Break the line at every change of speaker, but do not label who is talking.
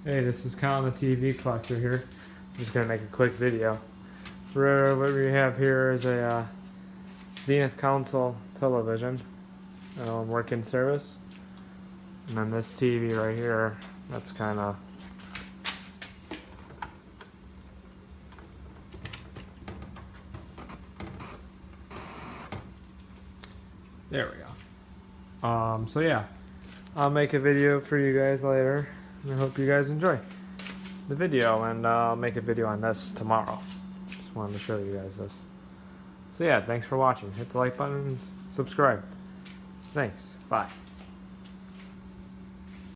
Hey, this is Colin, the TV collector here. I'm just gonna make a quick video. What we have here is a Zenith console television, working service, and then this TV right here. That's kind of there we go. So yeah, I'll make a video for you guys later. I hope you guys enjoy the video, and I'll make a video on this tomorrow. Just wanted to show you guys this. So yeah, thanks for watching. Hit the like button and subscribe. Thanks. Bye.